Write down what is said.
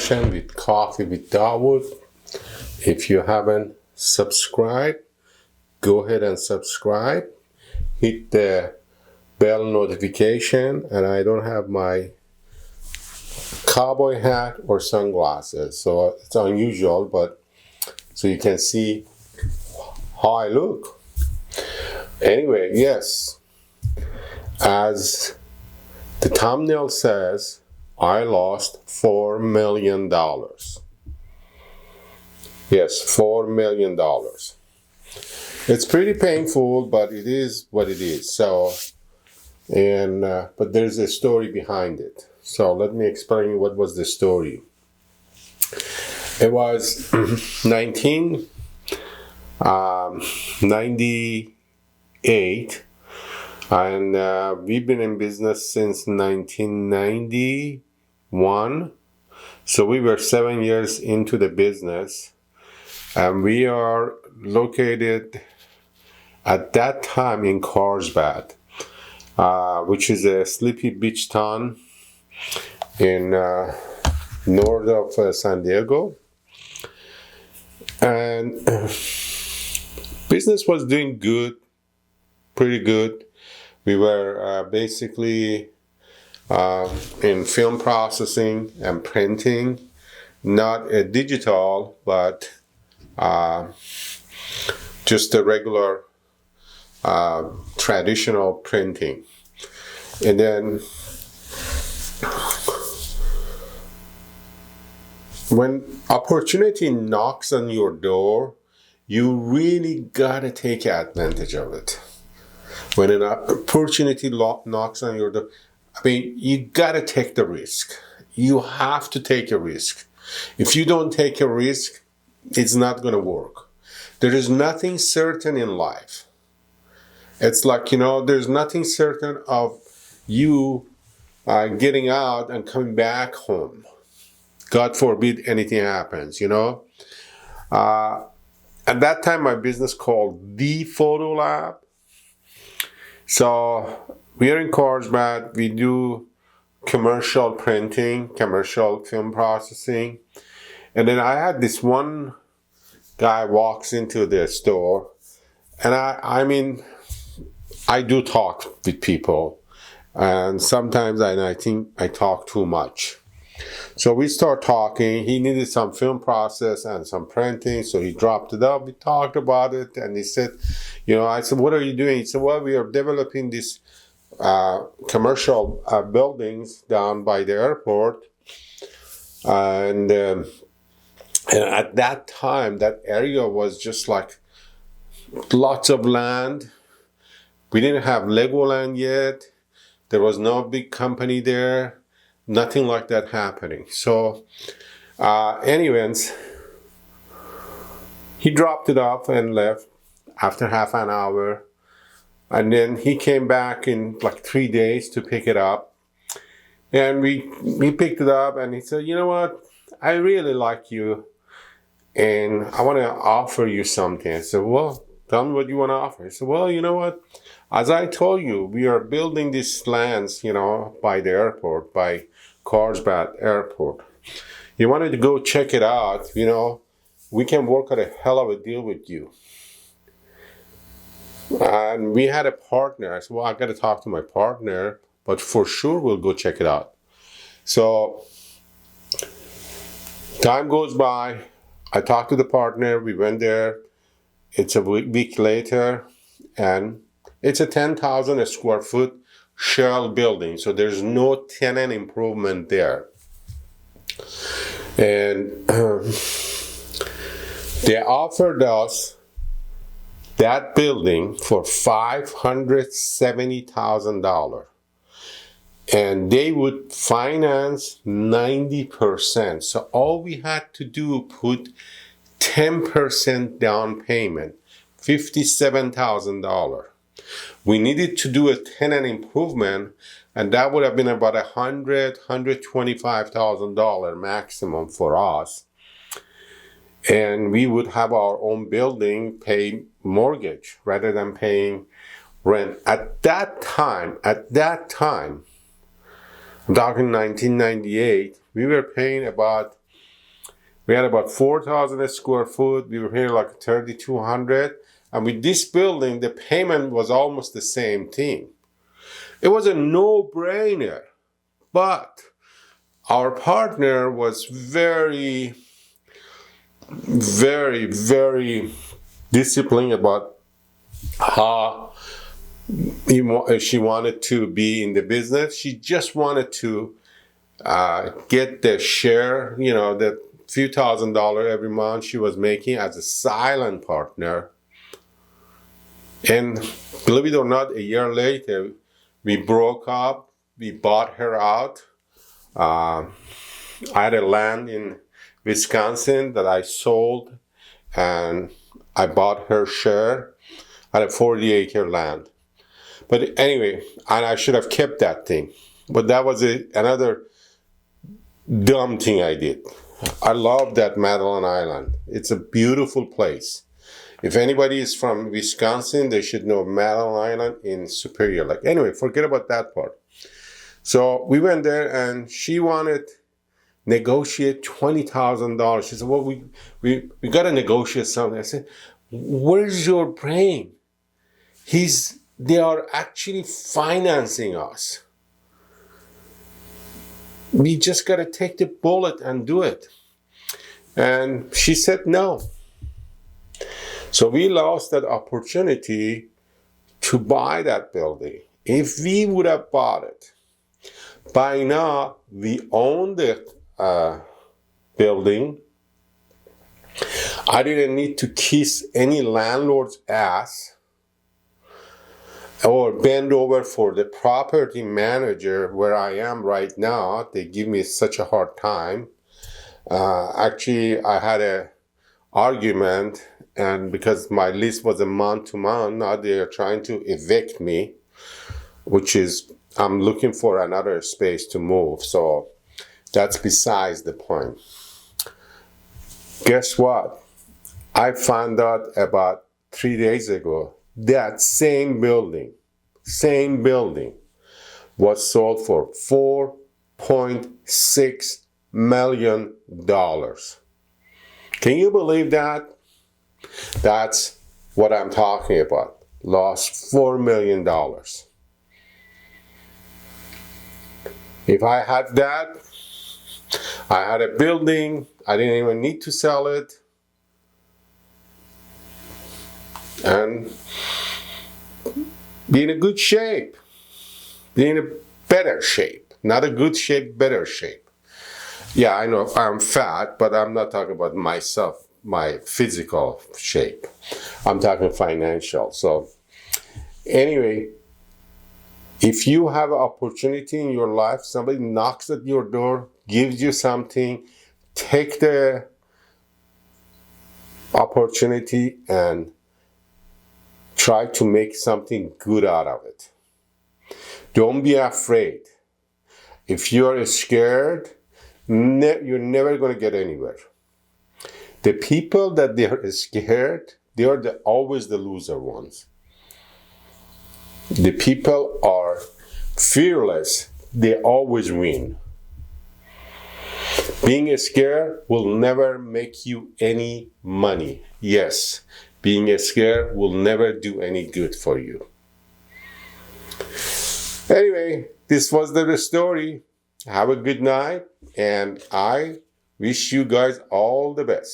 session with Coffee with Dawood. If you haven't subscribed, go ahead and subscribe. Hit the bell notification, and I don't have my cowboy hat or sunglasses, so it's unusual, but so you can see how I look. Anyway, yes, as the thumbnail says, I lost $4 million. Yes, $4 million. It's pretty painful, but it is what it is. So, but there's a story behind it. So let me explain what was the story. It was 1998. And we've been in business since 1991. So we were 7 years into the business. And we are located at that time in Carlsbad, which is a sleepy beach town in north of San Diego. And business was doing good, pretty good. We were basically in film processing and printing, not a digital, but just a regular traditional printing. And then when opportunity knocks on your door, you really gotta take advantage of it. When an opportunity knocks on your door, I mean, you gotta take the risk. You have to take a risk. If you don't take a risk, it's not gonna work. There is nothing certain in life. It's like, there's nothing certain of you getting out and coming back home. God forbid anything happens, At that time, my business called The Photo Lab. So we are in Carlsbad. We do commercial printing, commercial film processing. And then I had this one guy walks into the store. And I do talk with people. And sometimes I think I talk too much. So we start talking. He needed some film process and some printing, so he dropped it up. We talked about it, and he said, I said, what are you doing? He said, well, we are developing these commercial buildings down by the airport. And at that time, that area was just like lots of land. We didn't have Legoland yet. There was no big company there. Nothing like that happening. So, anyways, he dropped it off and left after half an hour. And then he came back in like 3 days to pick it up. And we picked it up, and he said, you know what? I really like you, and I want to offer you something. I said, well, tell me what you want to offer. He said, well, you know what? As I told you, we are building these lands, by the airport, by Carlsbad Airport. You wanted to go check it out, we can work out a hell of a deal with you. And we had a partner. I said, well, I got to talk to my partner, but for sure we'll go check it out. So time goes by. I talked to the partner. We went there. It's a week later, and it's a 10,000 square foot shell building. So there's no tenant improvement there. And they offered us that building for $570,000. And they would finance 90%. So all we had to do, put 10% down payment, $57,000. We needed to do a tenant improvement, and that would have been about $125,000 maximum for us. And we would have our own building, pay mortgage rather than paying rent. At that time, I'm talking 1998, we were paying about We had about 4,000 square foot. We were paying like 3,200. And with this building, the payment was almost the same thing. It was a no-brainer. But our partner was very, very, very disciplined about how she wanted to be in the business. She just wanted to get the share, the few $1,000s every month she was making as a silent partner. And believe it or not, a year later, we broke up. We bought her out. I had a land in Wisconsin that I sold, and I bought her share. I had a 40-acre land. But anyway, and I should have kept that thing. But that was another dumb thing I did. I love that Madeline Island. It's a beautiful place. If anybody is from Wisconsin, they should know Madeline Island in Superior Lake. Anyway, forget about that part. So we went there, and she wanted negotiate $20,000. She said, well, we got to negotiate something. I said, where's your brain? They are actually financing us. We just got to take the bullet and do it. And she said no. So we lost that opportunity to buy that building. If we would have bought it, by now we own the building. I didn't need to kiss any landlord's ass or bend over for the property manager where I am right now. They give me such a hard time. Actually, I had an argument, and because my lease was a month-to-month, now they are trying to evict me, which is, I'm looking for another space to move. So that's besides the point. Guess what? I found out about 3 days ago that same building was sold for $4.6 million. Can you believe that? That's what I'm talking about. Lost $4 million. If I had that, I had a building, I didn't even need to sell it, and be in a good shape, be in a better shape, not a good shape, better shape. Yeah, I know I'm fat, but I'm not talking about myself, my physical shape. I'm talking financial. So anyway, if you have an opportunity in your life, somebody knocks at your door, gives you something, take the opportunity and try to make something good out of it. Don't be afraid. If you're scared, you're never going to get anywhere. The people that they are scared, they are always the loser ones. The people are fearless, they always win. Being scared will never make you any money. Yes, being scared will never do any good for you. Anyway, this was the story. Have a good night, and I wish you guys all the best.